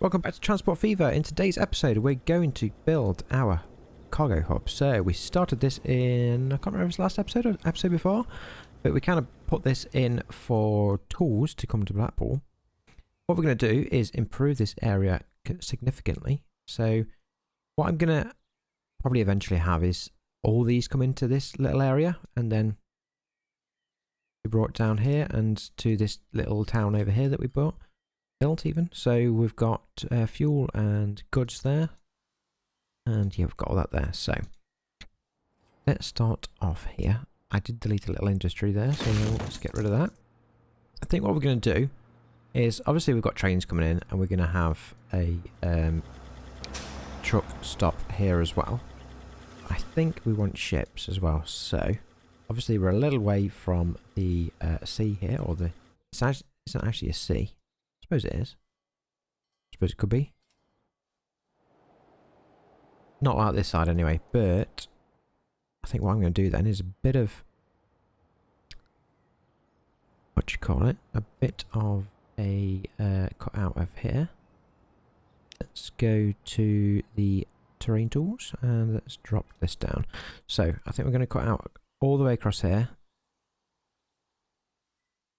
Welcome back to Transport Fever. In today's episode, we're going to build our cargo hub. So we started this in, I can't remember if it was last episode or episode before, but we kind of put this in for tools to come to Blackpool. What we're going to do is improve this area significantly. So what I'm going to probably eventually have is all these come into this little area and then be brought down here and to this little town over here that we built even. So we've got fuel and goods there, and yeah, we've got all that there. So let's start off here. I did delete a little industry there, so let's get rid of that. I think what we're going to do is, obviously we've got trains coming in and we're going to have a truck stop here as well. I think we want ships as well, so obviously we're a little way from the sea here, or it's not actually a sea. I suppose it is. I suppose it could be. Not like this side anyway, but I think what I'm going to do then is a bit of, what do you call it? A bit of a cut out of here. Let's go to the terrain tools and let's drop this down. So I think we're going to cut out all the way across here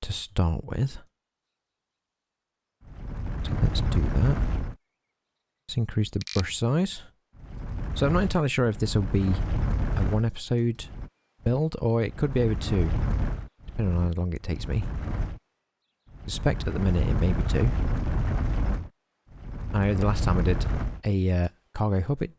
to start with. So let's do that. Let's increase the brush size. So I'm not entirely sure if this will be a 1 episode build or it could be over 2, depending on how long it takes me. I suspect at the minute it may be 2. I know the last time I did a cargo hub it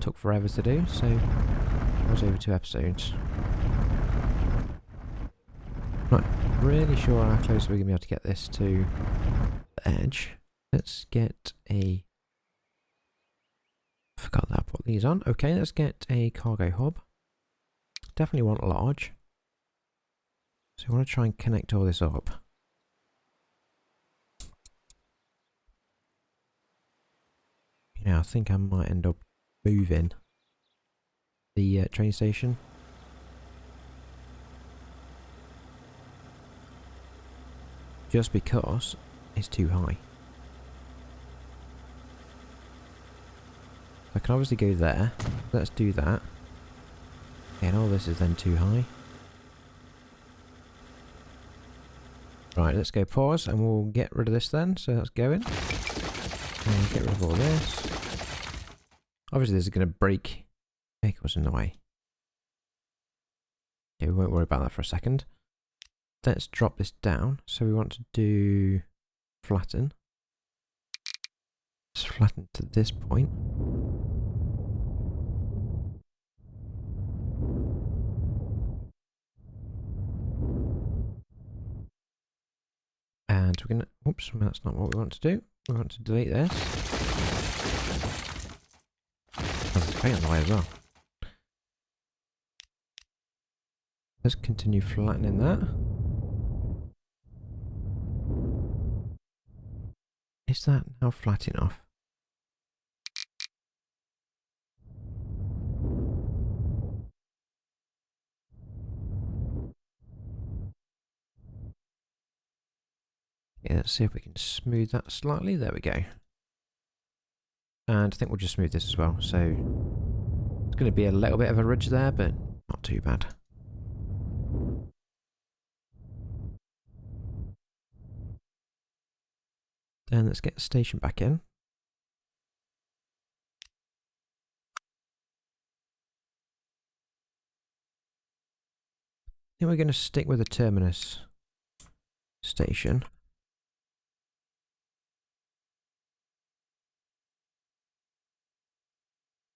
took forever to do, so it was over 2 episodes. Not really sure how close we're going to be able to get this to the edge. Let's get a... Forgot that I put these on. Okay, let's get a cargo hub. Definitely want large. So we want to try and connect all this up. You know, I think I might end up moving the train station. Just because it's too high. I can obviously go there. Let's do that. And all this is then too high. Right, let's go pause and we'll get rid of this then. So let's go in. And get rid of all this. Obviously this is going to break vehicles in the way. Okay, we won't worry about that for a second. Let's drop this down. So we want to do flatten. Let's flatten to this point. And we're gonna, oops, that's not what we want to do. We want to delete this. Oh, there's a train on the way as well. Let's continue flattening that. Is that now flat enough? Yeah, let's see if we can smooth that slightly. There we go. And I think we'll just smooth this as well. So it's going to be a little bit of a ridge there, but not too bad. And let's get the station back in. I think we're going to stick with the terminus station.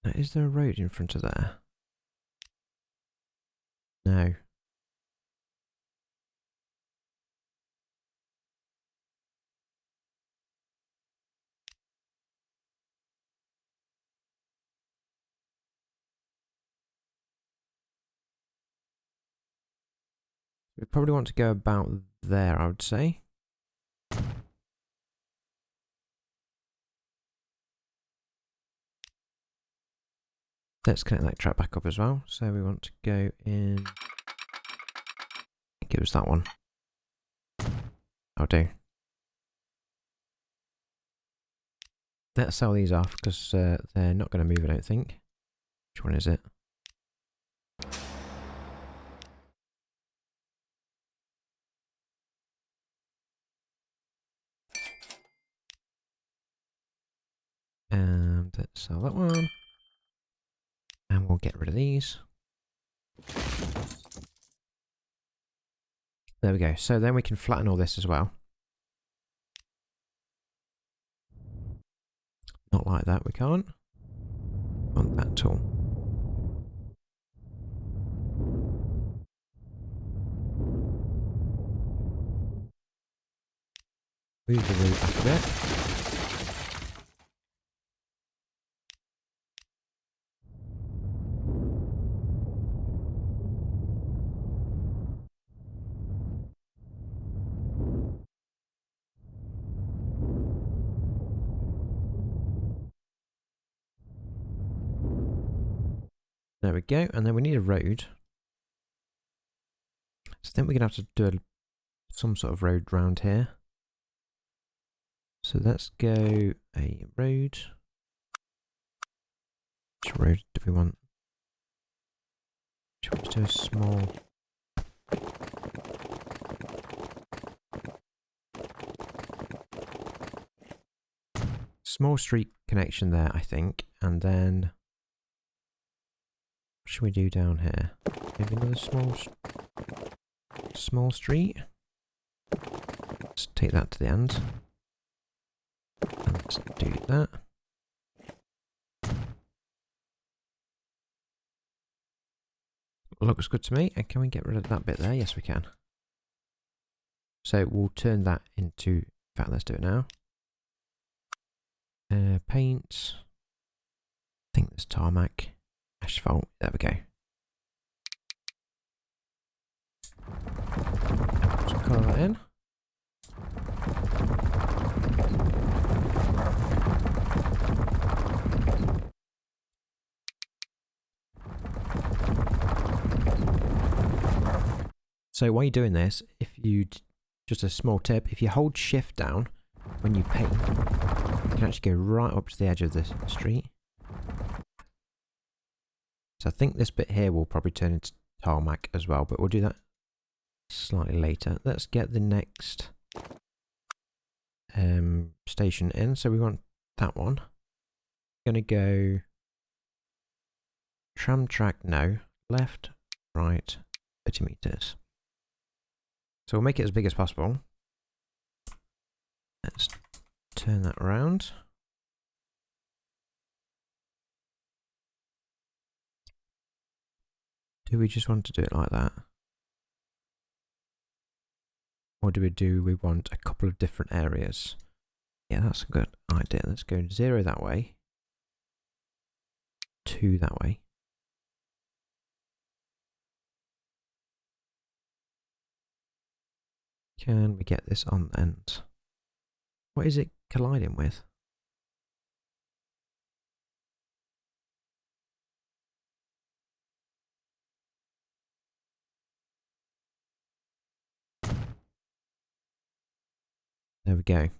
Now, is there a road in front of there? No. We probably want to go about there, I would say. Let's connect that track back up as well. So we want to go in. Give us that one. I'll do. Let's sell these off because they're not going to move, I don't think. Which one is it? And let's sell that one. And we'll get rid of these. There we go. So then we can flatten all this as well. Not like that, we can't. Want that tool. Move the root back a bit. There we go, and then we need a road. So I think we're going to have to do some sort of road round here. So let's go a road. Which road do we want? Should we just do a small street connection there, I think, and then what should we do down here? Maybe another small street. Let's take that to the end. And let's do that. Looks good to me. And can we get rid of that bit there? Yes, we can. So we'll turn that into, in fact, let's do it now. Paint. I think there's tarmac. Asphalt. There we go. Just colour that in. So while you're doing this, just a small tip, if you hold shift down when you paint, you can actually go right up to the edge of the street. So I think this bit here will probably turn into tarmac as well, but we'll do that slightly later. Let's get the next station in. So we want that one. Going to go tram track, no, left, right, 30 meters. So we'll make it as big as possible. Let's turn that around. Do we just want to do it like that? Or do we want a couple of different areas? Yeah, that's a good idea. Let's go 0 that way. 2 that way. Can we get this on the end? What is it colliding with? There we go.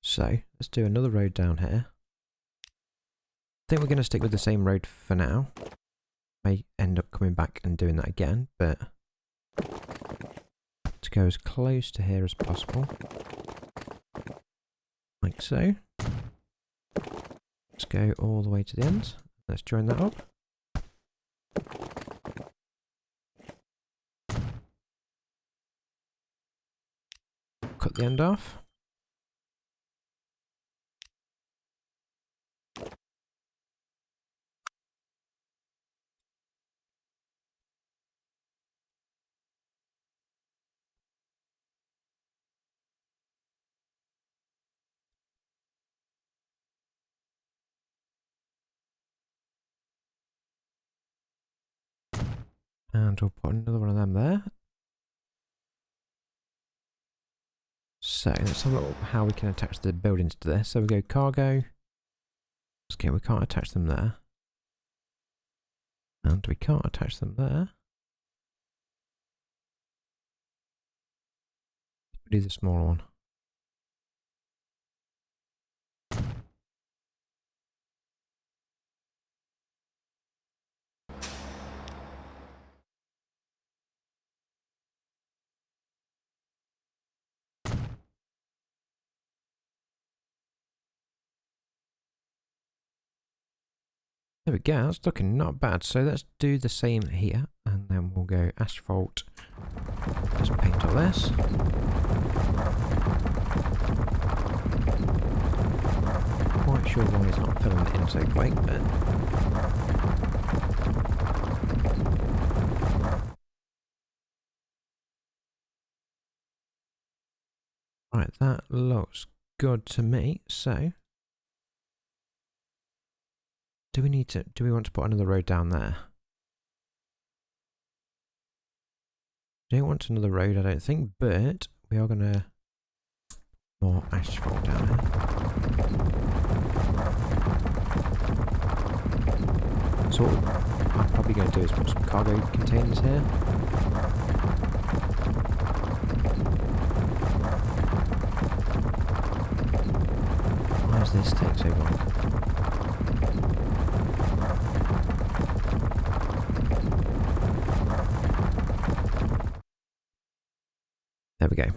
So, let's do another road down here. I think we're going to stick with the same road for now. May end up coming back and doing that again, but to go as close to here as possible. Like so. Let's go all the way to the end. Let's join that up. Cut the end off. And we'll put another one of them there. So let's have a look at how we can attach the buildings to this. So we go cargo. Okay, we can't attach them there. And we can't attach them there. Do the smaller one. There we go, that's looking not bad. So let's do the same here, and then we'll go asphalt. Let's paint all this. Quite sure why it's not filling it in so quick, but right, that looks good to me. So do we want to put another road down there? Don't want another road, I don't think, but we are gonna more asphalt down here. So what I'm probably going to do is put some cargo containers here. Why does this take so long? There we go.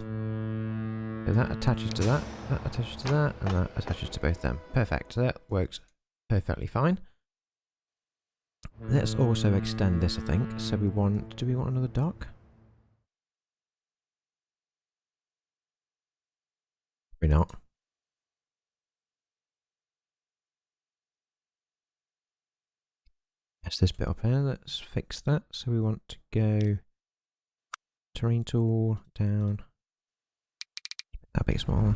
So that attaches to that attaches to that, and that attaches to both them. Perfect. So that works perfectly fine. Let's also extend this, I think. So do we want another dock? Probably not. Yes, this bit up here, let's fix that. So we want to go terrain tool down. That bit smaller.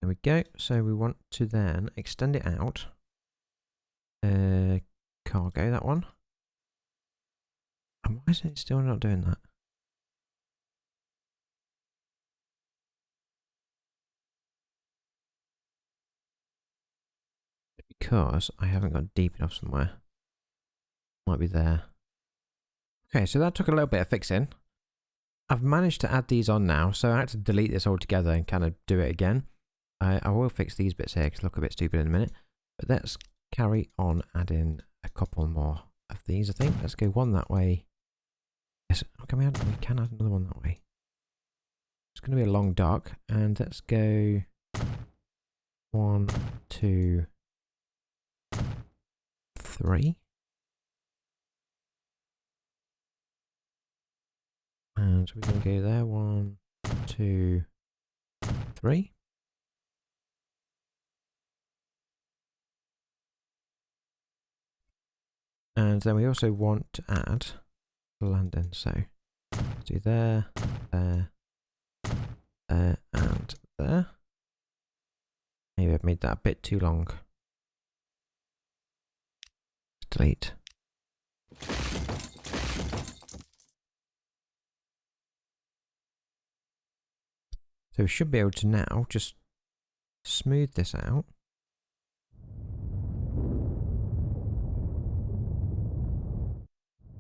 There we go. So we want to then extend it out. Cargo, that one. And why is it still not doing that? Because I haven't got deep enough somewhere. Might be there. Okay, so that took a little bit of fixing. I've managed to add these on now, so I had to delete this altogether and kind of do it again. I will fix these bits here because they look a bit stupid in a minute. But let's carry on adding a couple more of these, I think. Let's go one that way. Yes, can we can add another one that way. It's going to be a long dock, and let's go 1, 2, 3. And we're going to go there. 1, 2, 3. And then we also want to add the landing. So let's do there, there, there, and there. Maybe I've made that a bit too long. Delete. So we should be able to now just smooth this out.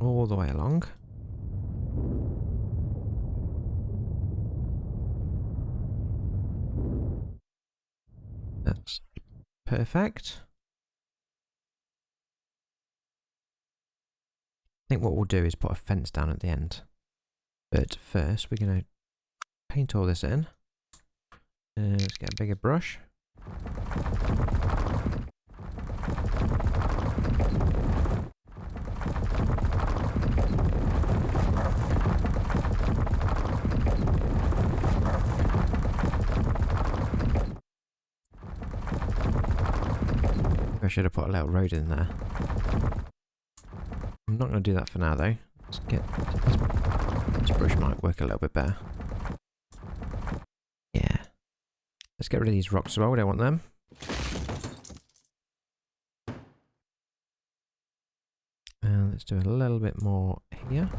All the way along. That's perfect. I think what we'll do is put a fence down at the end. But first we're going to paint all this in. Let's get a bigger brush. I should have put a little road in there. I'm not going to do that for now though. Let's get this brush might work a little bit better. Yeah. Let's get rid of these rocks as well. We don't want them. And let's do a little bit more here.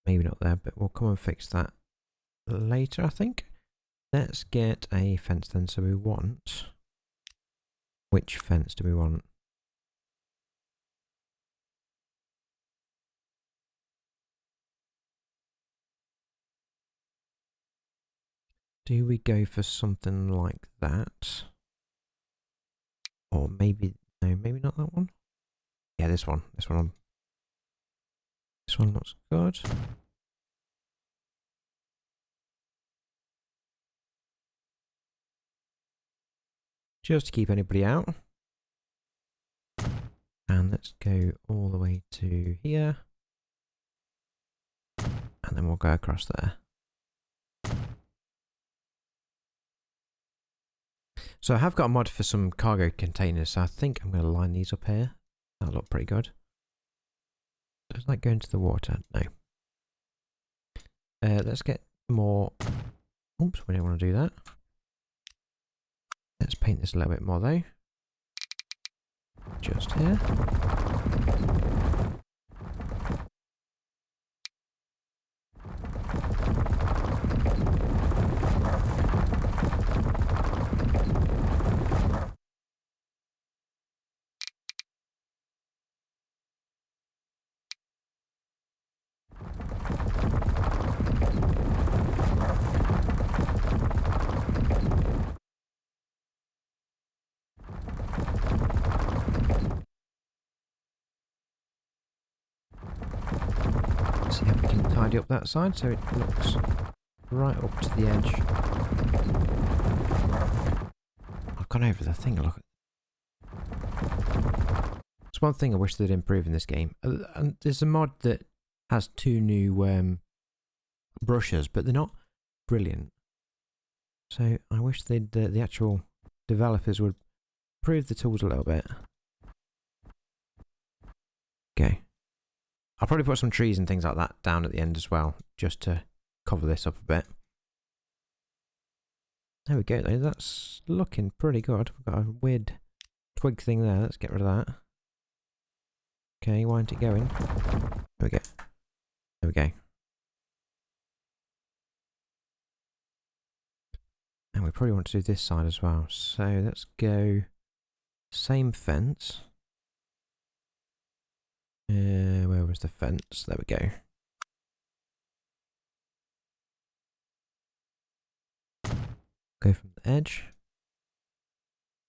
maybe not there, but we'll come and fix that later, I think. Let's get a fence then. So we want... Which fence do we want? Do we go for something like that? Or maybe... No, maybe not that one. Yeah, this one. This one looks good. Just to keep anybody out. And let's go all the way to here. And then we'll go across there. So I have got a mod for some cargo containers, so I think I'm going to line these up here. That'll look pretty good. Does that go into the water? No. Let's get more... Oops, we don't want to do that. Let's paint this a little bit more though. Just here. See if we can tidy up that side so it looks right up to the edge. I've gone over the thing, look. It's one thing I wish they'd improve in this game. And there's a mod that has 2 new brushes, but they're not brilliant. So I wish they'd the actual developers would improve the tools a little bit. Okay. I'll probably put some trees and things like that down at the end as well, just to cover this up a bit. There we go though, that's looking pretty good. We've got a weird twig thing there, let's get rid of that. Okay, why isn't it going? There we go. There we go. And we probably want to do this side as well. So let's go same fence. Where was the fence? There we go. Go from the edge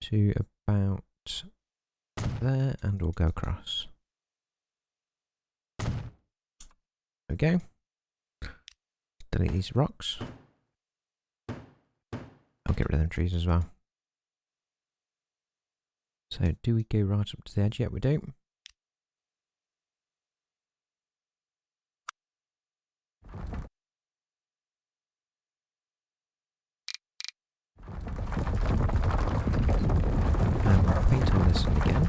to about there and we'll go across. There we go. Delete these rocks. I'll get rid of them trees as well. So do we go right up to the edge? Yeah, we do. And we'll paint all this in again.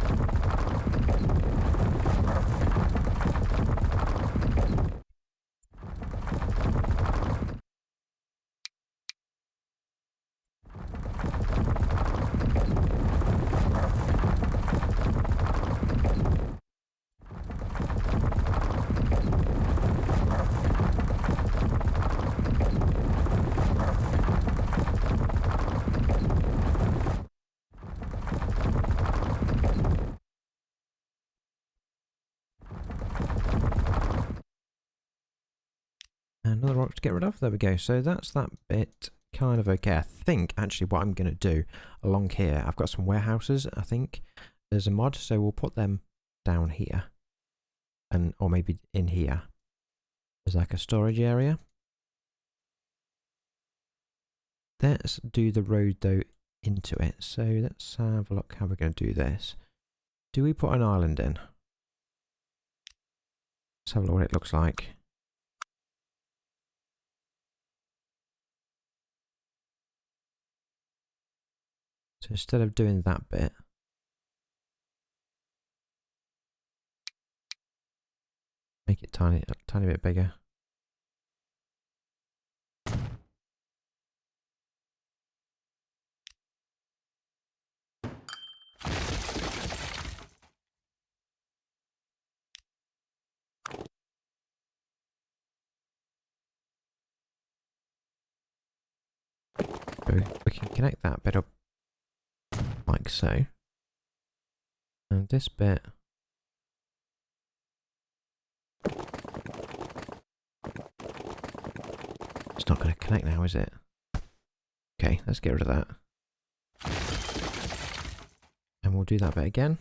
Another rock to get rid of. There we go. So that's that bit kind of okay. I think actually what I'm going to do along here, I've got some warehouses. I think there's a mod, so we'll put them down here, and or maybe in here. There's like a storage area. Let's do the road though into it. So let's have a look how we're going to do this. Do we put an island in? Let's have a look what it looks like. So instead of doing that bit, make it a tiny bit bigger. So we can connect that bit up like so. And this bit. It's not going to connect now, is it? Okay, let's get rid of that. And we'll do that bit again.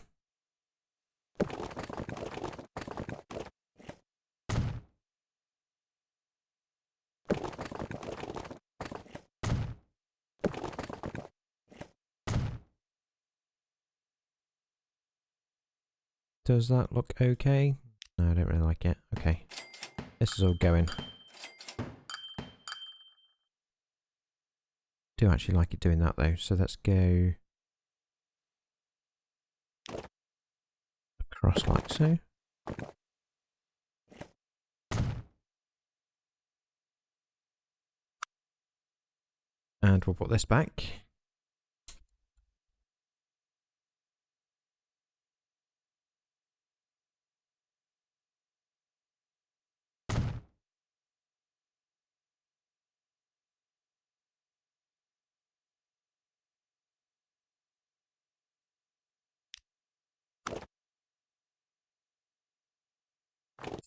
Does that look okay? No, I don't really like it. Okay. This is all going. Do actually like it doing that though, so let's go across like so. And we'll put this back.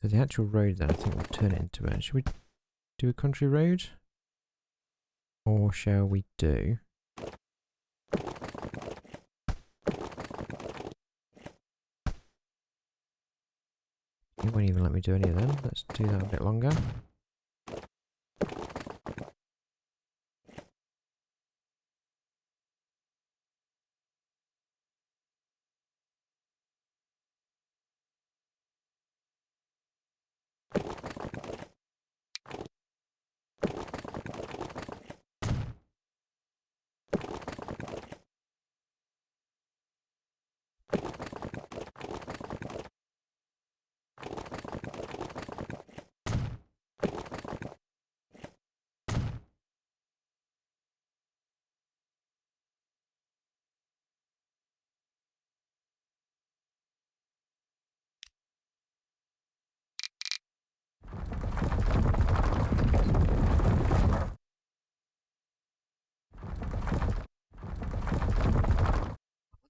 So the actual road then, I think we'll turn it into it. Should we do a country road? Or shall we do... It won't even let me do any of them. Let's do that a bit longer.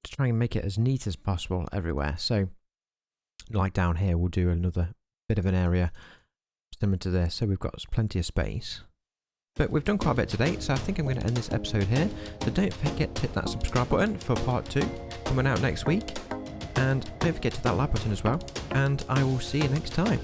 To try and make it as neat as possible everywhere. So, like down here, we'll do another bit of an area similar to this, so we've got plenty of space. But we've done quite a bit today, so I think I'm going to end this episode here. So don't forget to hit that subscribe button for part 2 coming out next week. And don't forget to hit that like button as well. And I will see you next time.